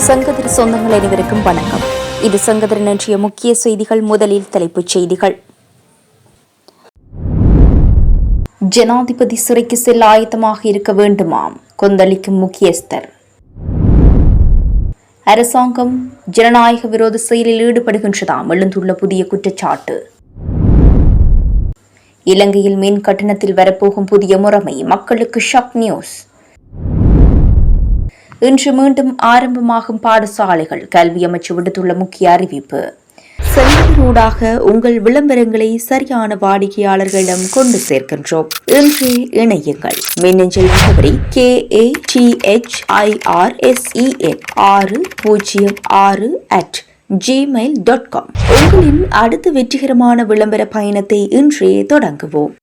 சங்கதிர் சொந்தங்கள் அனைவருக்கும் வணக்கம். இது சங்கதிர் இன்றைய முக்கிய செய்திகள். முதலில் தலைப்புச் செய்திகள். ஜனாதிபதி சிறைக்கு செல்ல ஆயத்தமாக இருக்க வேண்டுமாம் கொந்தளிக்கும் முக்கியஸ்தர். அரசாங்கம் ஜனநாயக விரோத செயலில் ஈடுபடுகின்றதாம் எழுந்துள்ள புதிய குற்றச்சாட்டு. இலங்கையில் மின் கட்டணத்தில் வரப்போகும் புதிய முறைமை மக்களுக்கு ஷாக் நியூஸ். இன்று மீண்டும் ஆரம்பமாகும் பாடசாலைகள், கல்வி அமைச்சு விடுத்துள்ள முக்கிய அறிவிப்பு. செயலினூடாக உங்கள் விளம்பரங்களை சரியான வாடிக்கையாளர்களிடம் கொண்டு சேர்க்கின்றோம். இன்று இணையுங்கள். மின்னஞ்சல் முகவரி KATHIR606@gmail.com. உங்களின் அடுத்த வெற்றிகரமான விளம்பர பயணத்தை இன்றே தொடங்குவோம்.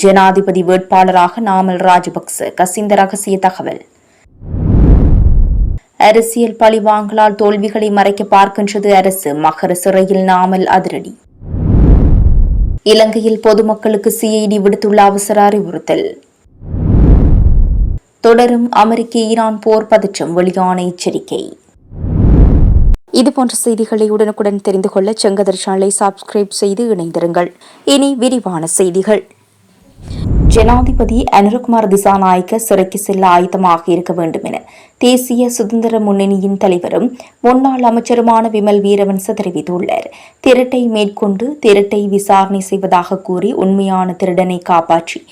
ஜனாதிபதி வேட்பாளராக நாமல் ராஜபக்ச கசிந்த ரகசிய தகவல். அரசியல் பழிவாங்கலால் தோல்விகளை மறைக்க பார்க்கின்றது அரசு, மகர சிறையில் நாமல் அதிரடி. இலங்கையில் பொதுமக்களுக்கு CID விடுத்துள்ள அவசர அறிவுறுத்தல். தொடரும் அமெரிக்க ஈரான் போர் பதற்றம், வெளியான எச்சரிக்கை. இதுபோன்ற செய்திகளை உடனுக்குடன் தெரிந்து கொள்ள செங்கதிர் சேனலை சப்ஸ்கிரைப் செய்து இணைந்திருங்கள். இனி விரிவான செய்திகள். ஜனாதிபதி அனுரகுமார் திசாநாயக்க சிறைக்கு செல்ல ஆயத்தமாக இருக்க வேண்டும் என தேசிய சுதந்திர முன்னணியின் தலைவரும் முன்னாள் அமைச்சருமான விமல் வீரவன்ச தெரிவித்துள்ளார். திருட்டை மேற்கொண்டு திருட்டை விசாரணை செய்வதாக கூறி உண்மையான திருடனை காப்பாற்றி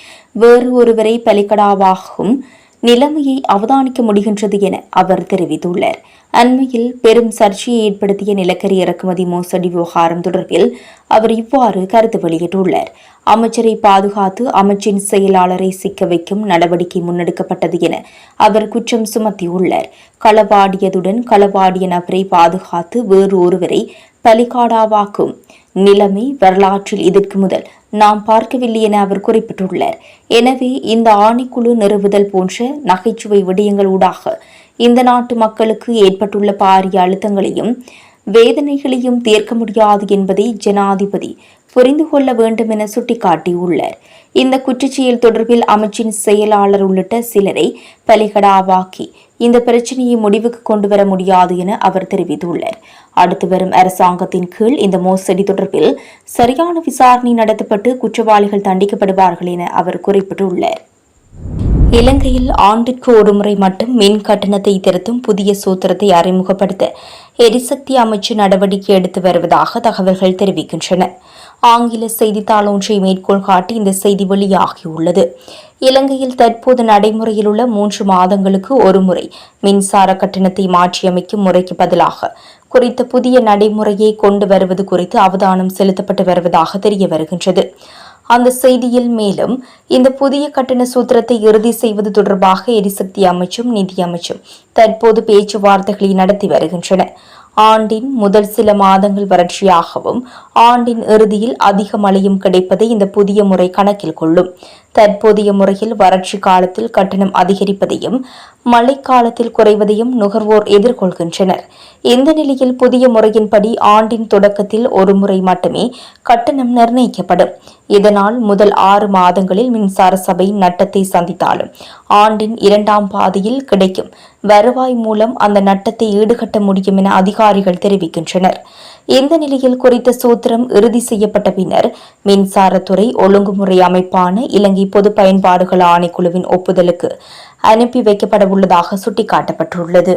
வேறு ஒருவரை பலிக்கடாவாகும் நிலைமையை அவதானிக்க முடிகின்றது என அவர் தெரிவித்துள்ளார். அண்மையில் பெரும் சர்ச்சையை ஏற்படுத்திய நிலக்கரி இறக்குமதி மோசடி விவகாரம் தொடர்பில் அவர் இவ்வாறு கருத்து வெளியிட்டுள்ளார். அமைச்சரை பாதுகாத்து அமைச்சின் செயலாளரை சிக்க வைக்கும் நடவடிக்கை முன்னெடுக்கப்பட்டது என அவர் குற்றம் சுமத்தியுள்ளார். களவாடியதுடன் களவாடிய நபரை பாதுகாத்து வேறு ஒருவரை பலிகாடாவாக்கும் நிலைமை வரலாற்றில் இதற்கு முதல் நாம் பார்க்கவில்லை என அவர் குறிப்பிட்டுள்ளார். எனவே இந்த ஆணைக்குழு நிறுவுதல் போன்ற நகைச்சுவை விடயங்கள் ஊடாக இந்த நாட்டு மக்களுக்கு ஏற்பட்டுள்ள பாரிய அழுத்தங்களையும் வேதனைகளையும் தீர்க்க முடியாது என்பதை ஜனாதிபதி புரிந்து கொள்ள வேண்டும் என சுட்டிக்காட்டியுள்ளார். இந்த குற்றச்செயல் தொடர்பில் அமைச்சின் செயலாளர் உள்ளிட்ட சிலரை பலிகடாவாக்கி இந்த பிரச்சினையை முடிவுக்கு கொண்டுவர முடியாது என அவர் தெரிவித்துள்ளார். அடுத்து வரும் அரசாங்கத்தின் கீழ் இந்த மோசடி தொடர்பில் சரியான விசாரணை நடத்தப்பட்டு குற்றவாளிகள் தண்டிக்கப்படுவார்கள் என அவர் குறிப்பிட்டுள்ளார். இலங்கையில் ஆண்டிற்கு ஒருமுறை மட்டும் மின் கட்டணத்தை திருத்தும் புதிய சூத்திரத்தை அறிமுகப்படுத்த எரிசக்தி அமைச்சு நடவடிக்கை எடுத்து வருவதாக தகவல்கள் தெரிவிக்கின்றன. ஆங்கில செய்தித்தாள் ஒன்றை மேற்கோள் காட்டி இந்த செய்தி வெளியாகியுள்ளது. இலங்கையில் தற்போது நடைமுறையில் உள்ள 3 மாதங்களுக்கு ஒருமுறை மின்சார கட்டணத்தை மாற்றியமைக்கும் முறைக்கு பதிலாக குறித்த புதிய நடைமுறையை கொண்டு வருவது குறித்து அவதானம் செலுத்தப்பட்டு வருவதாக தெரிய வருகின்றது. அந்த செய்தியில் மேலும் இந்த புதிய கட்டண சூத்திரத்தை இறுதி செய்வது தொடர்பாக எரிசக்தி அமைச்சும் நிதி அமைச்சும் தற்போது பேச்சுவார்த்தைகளை நடத்தி வருகின்றன. ஆண்டின் முதல் சில மாதங்கள் வறட்சியாகவும் ஆண்டின் இறுதியில் அதிக மழையும் கிடைப்பதை இந்த புதிய முறை கணக்கில் கொள்ளும். தற்போதைய முறையில் வறட்சி காலத்தில் கட்டணம் அதிகரிப்பதையும் மழைக்காலத்தில் குறைவதையும் நுகர்வோர் எதிர்கொள்கின்றனர். இந்த நிலையில் புதிய முறையின்படி ஆண்டின் தொடக்கத்தில் ஒரு முறை மட்டுமே கட்டணம் நிர்ணயிக்கப்படும். இதனால் முதல் 6 மாதங்களில் மின்சார சபை நட்டத்தை சந்தித்தாலும் ஆண்டின் 2ஆம் பாதியில் கிடைக்கும் வருவாய் மூலம் அந்த நட்டத்தை ஈடுகட்ட முடியும் என அதிகாரிகள் தெரிவிக்கின்றனர். இந்த நிலையில் குறித்த சூத்திரம் இறுதி செய்யப்பட்ட பின்னர் மின்சாரத்துறை ஒழுங்குமுறை அமைப்பான இலங்கை பொது பயன்பாடுகள் ஆணைக்குழுவின் ஒப்புதலுக்கு அனுப்பி வைக்கப்பட உள்ளதாக சுட்டிக்காட்டப்பட்டுள்ளது.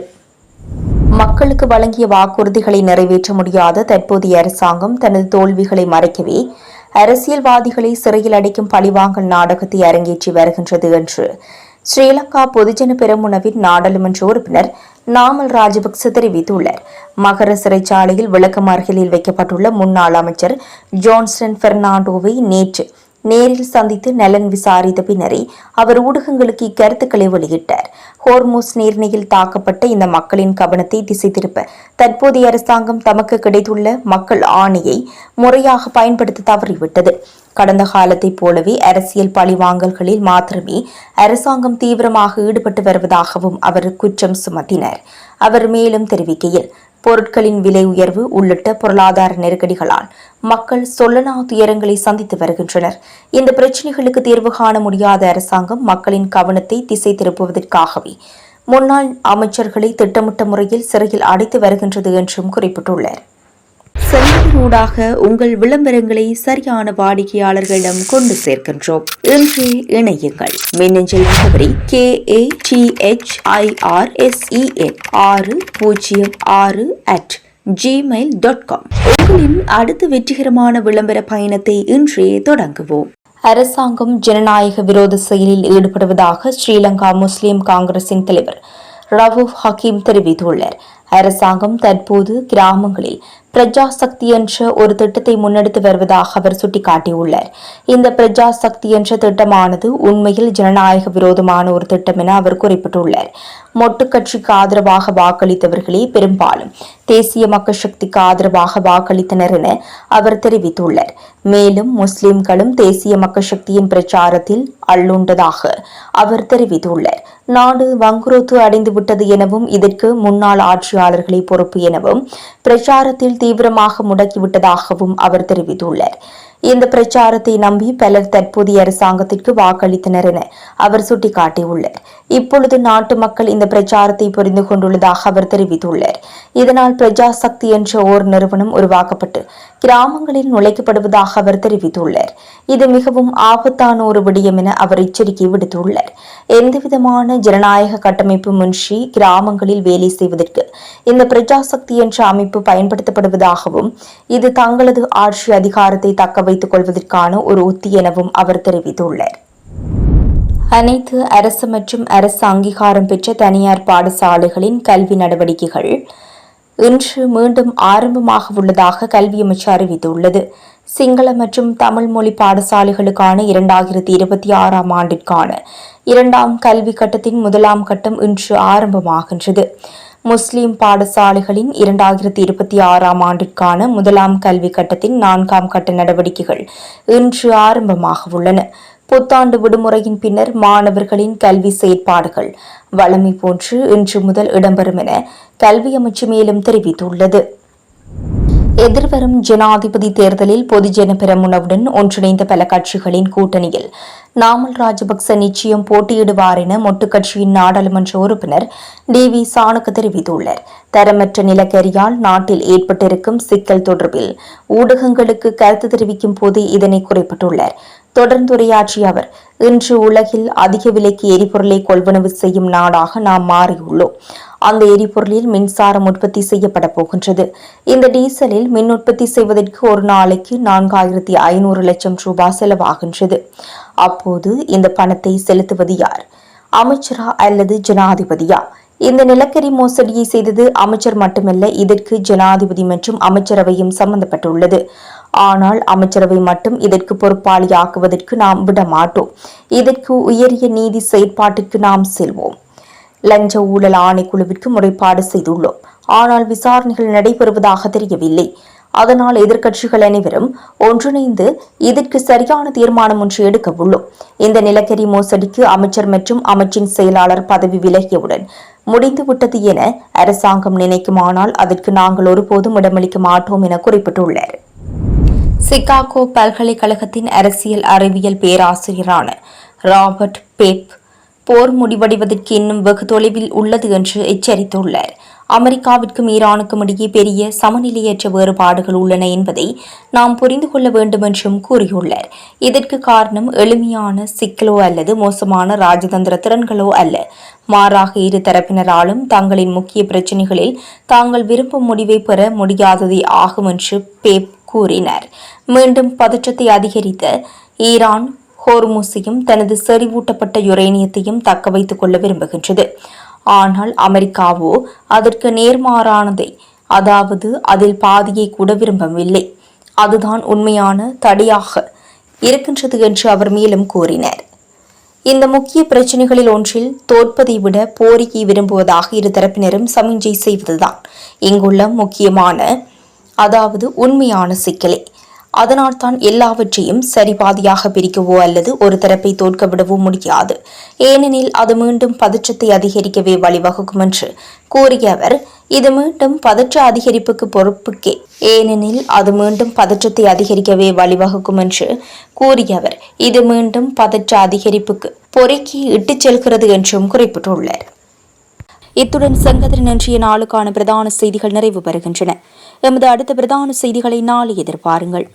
மக்களுக்கு வழங்கிய வாக்குறுதிகளை நிறைவேற்ற முடியாத தற்போதைய அரசாங்கம் தனது தோல்விகளை மறைக்கவே அரசியல்வாதிகளை சிறையில் அடைக்கும் பழிவாங்கல் நாடகத்தை அரங்கேற்றி வருகின்றது என்று ஸ்ரீலங்கா பொதுஜன பெரமுனவின் நாடாளுமன்ற உறுப்பினர் நாமல் ராஜபக்ச தெரிவித்துள்ளார். மகர சிறைச்சாலையில் விளக்கமறியலில் வைக்கப்பட்டுள்ள முன்னாள் அமைச்சர் ஜோன்ஸ்டன் பெர்னாண்டோவை நேற்று நேரில் சந்தித்து நலன் விசாரித்த பின்னரே அவர் ஊடகங்களுக்கு இக்கருத்துக்களை வெளியிட்டார். ஹோர்மூஸ் நீர்நிலையில் தாக்கப்பட்ட இந்த மக்களின் கவனத்தை திசை திருப்ப தற்போதைய அரசாங்கம் தமக்கு கிடைத்துள்ள மக்கள் ஆணையை முறையாக பயன்படுத்த தவறிவிட்டது. கடந்த காலத்தைப் போலவே அரசியல் பழிவாங்கல்களில் மாத்திரமே அரசாங்கம் தீவிரமாக ஈடுபட்டு வருவதாகவும் அவர் குற்றம் சுமத்தினார். அவர் மேலும் தெரிவிக்கையில், பொருட்களின் விலை உயர்வு உள்ளிட்ட பொருளாதார நெருக்கடிகளால் மக்கள் சொல்லனா துயரங்களை சந்தித்து வருகின்றனர். இந்த பிரச்சினைகளுக்கு தீர்வு காண முடியாத அரசாங்கம் மக்களின் கவனத்தை திசை திருப்புவதற்காகவே முன்னாள் அமைச்சர்களை திட்டமிட்ட முறையில் சிறையில் அடைத்து வருகின்றது என்றும் குறிப்பிட்டுள்ளார். செல்வதூடாக உங்கள் விளம்பரங்களை சரியான வாடிக்கையாளர்களிடம் கொண்டு சேர்க்கின்றோம். இன்று இணையுங்கள். மின்னஞ்சல் முகவரி KATHIRSEN606@gmail.com. உங்களின் அடுத்த வெற்றிகரமான விளம்பர பயணத்தை இன்றே தொடங்குவோம். அரசாங்கம் ஜனநாயக விரோத செயலில் ஈடுபடுவதாக ஸ்ரீலங்கா முஸ்லிம் காங்கிரசின் தலைவர் ரவூப் ஹக்கீம் தெரிவித்துள்ளார். அரசாங்கம் தற்போது கிராமங்களில் பிரஜா சக்தி என்ற ஒரு திட்டத்தை முன்னெடுத்து வருவதாக அவர் சுட்டிக்காட்டியுள்ளார். இந்த பிரஜா சக்தி என்ற திட்டமானது உண்மையில் ஜனநாயக விரோதமான ஒரு திட்டம் என அவர் குறிப்பிட்டுள்ளார். மொட்டு கட்சிக்கு ஆதரவாக வாக்களித்தவர்களே பெரும்பாலும் தேசிய மக்கள் சக்திக்கு ஆதரவாக வாக்களித்தனர் என அவர் தெரிவித்துள்ளார். மேலும் முஸ்லிம்களும் தேசிய மக்கள் சக்தியின் பிரச்சாரத்தில் அள்ளுண்டதாக அவர் தெரிவித்துள்ளார். நாடு வங்குரோத்து அடைந்துவிட்டது எனவும் இதற்கு முன்னாள் ஆட்சியாளர்களே பொறுப்பு எனவும் பிரச்சாரத்தில் தீவிரமாக முடக்கிவிட்டதாகவும் அவர் தெரிவித்துள்ளார். இந்த பிரச்சாரத்தை நம்பி பலர் தற்போதைய அரசாங்கத்திற்கு வாக்களித்தனர் என அவர் சுட்டிக்காட்டியுள்ளார். இப்பொழுது நாட்டு மக்கள் இந்த பிரச்சாரத்தை புரிந்து கொண்டுள்ளதாக அவர் தெரிவித்துள்ளார். இதனால் பிரஜா சக்தி என்ற ஓர் நிறுவனம் உருவாக்கப்பட்டு கிராமங்களில் நுழைக்கப்படுவதாக அவர் தெரிவித்துள்ளார். இது மிகவும் ஆபத்தான ஒரு விடயம் என அவர் எச்சரிக்கை விடுத்துள்ளார். எந்தவிதமான ஜனநாயக கட்டமைப்புமின்றி கிராமங்களில் வேலை செய்வதற்கு இந்த பிரஜா சக்தி என்ற அமைப்பு பயன்படுத்தப்படுவதாகவும் இது தங்களது ஆட்சி அதிகாரத்தை தக்க வைத்துக் கொள்வதற்கான ஒரு உத்தி எனவும் அவர் தெரிவித்துள்ளார். அனைத்து அரசு மற்றும் அரசு அங்கீகாரம் பெற்ற தனியார் பாடசாலைகளின் கல்வி நடவடிக்கைகள் இன்று மீண்டும் ஆரம்பமாக உள்ளதாக கல்வி அமைச்சு அறிவித்துள்ளது. சிங்கள மற்றும் தமிழ் மொழி பாடசாலைகளுக்கான 2026 ஆண்டிற்கான 2ஆம் கல்வி கட்டத்தின் 1ஆம் கட்டம் இன்று ஆரம்பமாகின்றது. முஸ்லிம் பாடசாலைகளின் 2026 ஆண்டிற்கான 1ஆம் கல்வி கட்டத்தின் 4ஆம் கட்ட நடவடிக்கைகள் இன்று ஆரம்பமாக உள்ளன. புத்தாண்டு விடுமுறையின் பின்னர் மாணவர்களின் கல்வி செயற்பாடுகள் வழமை போன்று இன்று முதல் இடம்பெறும் என கல்வி அமைச்சு மேலும் தெரிவித்துள்ளது. எதிர்வரும் ஜனாதிபதி தேர்தலில் பொதுஜன பெரமுனவுடன் ஒன்றிணைந்த பல கட்சிகளின் கூட்டணியில் நாமல் ராஜபக்ச நிச்சயம் போட்டியிடுவார் என மொட்டு கட்சியின் நாடாளுமன்ற உறுப்பினர் டி.வி. சாணக்க தெரிவித்துள்ளார். தரமற்ற நிலக்கரியால் நாட்டில் ஏற்பட்டிருக்கும் சிக்கல் தொடர்பில் ஊடகங்களுக்கு கருத்து தெரிவிக்கும் போது இதனை குறிப்பிட்டுள்ளார். தொடர்ந்து உரையாற்றிய அவர், இன்று உலகில் அதிக விலைக்கு எரிபொருளை கொள்வனவு செய்யும் நாடாக நாம் மாறியுள்ளோம். அந்த எரிபொருளில் மின்சாரம் உற்பத்தி செய்யப்பட போகின்றது. இந்த டீசலில் மின் உற்பத்தி செய்வதற்கு ஒரு நாளைக்கு 4500 லட்சம் ரூபாய் செலவாகின்றது. அப்போது இந்த பணத்தை செலுத்துவது யார்? அமைச்சரா அல்லது ஜனாதிபதியா? இந்த நிலக்கரி மோசடியை செய்தது அமைச்சர் மட்டுமல்ல, இதற்கு ஜனாதிபதி மற்றும் அமைச்சரவையும் சம்பந்தப்பட்டுள்ளது. ஆனால் அமைச்சரவை மட்டும் இதற்கு பொறுப்பாளியாக்குவதற்கு நாம் விடமாட்டோம். இதற்கு உயரிய நீதி செயற்பாட்டிற்கு நாம் செல்வோம். லஞ்ச ஊழல் ஆணைக்குழுவிற்கு முறைப்பாடு செய்துள்ளோம். ஆனால் விசாரணைகள் நடைபெறுவதாக தெரியவில்லை. அதனால் எதிர்க்கட்சிகள் அனைவரும் ஒன்றிணைந்து இதற்கு சரியான தீர்மானம் ஒன்று எடுக்க உள்ளோம். இந்த நிலக்கரி மோசடிக்கு அமைச்சர் மற்றும் அமைச்சின் செயலாளர் பதவி விலகியவுடன் முடிந்துவிட்டது என அரசாங்கம் நினைக்குமானால் அதற்கு நாங்கள் ஒருபோதும் இடமளிக்க மாட்டோம் என குறிப்பிட்டுள்ளார். சிகாகோ பல்கலைக்கழகத்தின் அரசியல் அறிவியல் பேராசிரியரான ராபர்ட் பேப் போர் முடிவடைவதற்கு இன்னும் வெகு தொலைவில் உள்ளது என்று எச்சரித்துள்ளார். அமெரிக்காவிற்கும் ஈரானுக்கும் இடையே பெரிய சமநிலையற்ற வேறுபாடுகள் உள்ளன என்பதை நாம் புரிந்து கொள்ள வேண்டும் என்றும் கூறியுள்ளார். இதற்கு காரணம் எளிமையான சிக்கலோ அல்லது மோசமான ராஜதந்திர திறன்களோ அல்ல, மாறாக இரு தரப்பினராலும் தங்களின் முக்கிய பிரச்சினைகளில் தாங்கள் விரும்பும் முடிவை பெற முடியாததே ஆகும் என்று பேப் கூறினார். மீண்டும் பதற்றத்தை அதிகரித்த ஈரான் ஹோர்முஸையும் தனது செறிவூட்டப்பட்ட யுரேனியத்தையும் தக்க வைத்துக் கொள்ள விரும்புகின்றது. ஆனால் அமெரிக்காவோ அதற்கு நேர்மாறானதை, அதாவது அதில் பாதியை கூட விரும்பவில்லை. அதுதான் உண்மையான தடையாக இருக்கின்றது என்று அவர் மேலும் கூறினார். இந்த முக்கிய பிரச்சினைகளில் ஒன்றில் தோற்பதை விட போரியை விரும்புவதாக இருதரப்பினரும் சமிஞ்சை செய்வதுதான் இங்குள்ள முக்கியமான, அதாவது உண்மையான சிக்கலே. அதனால்தான் எல்லாவற்றையும் சரிபாதியாக பிரிக்கவோ அல்லது ஒரு தரப்பை தோற்க விடவோ முடியாது. ஏனெனில் அது மீண்டும் பதற்றத்தை அதிகரிக்கவே வழிவகுக்கும் என்று கூறிய அவர், இது மீண்டும் பதற்ற அதிகரிப்புக்கு பொறுப்புக்கே ஏனெனில் அது மீண்டும் பதற்றத்தை அதிகரிக்கவே வழிவகுக்கும் என்று கூறிய அவர், இது மீண்டும் பதற்ற அதிகரிப்புக்கு பொறுக்கி இட்டுச் செல்கிறது என்றும் குறிப்பிட்டுள்ளார். இத்துடன் செங்கதிரின் இன்றைய நாளுக்கான பிரதான செய்திகள் நிறைவு பெறுகின்றன. எமது அடுத்த பிரதான செய்திகளை நாளை எதிர்பாருங்கள்.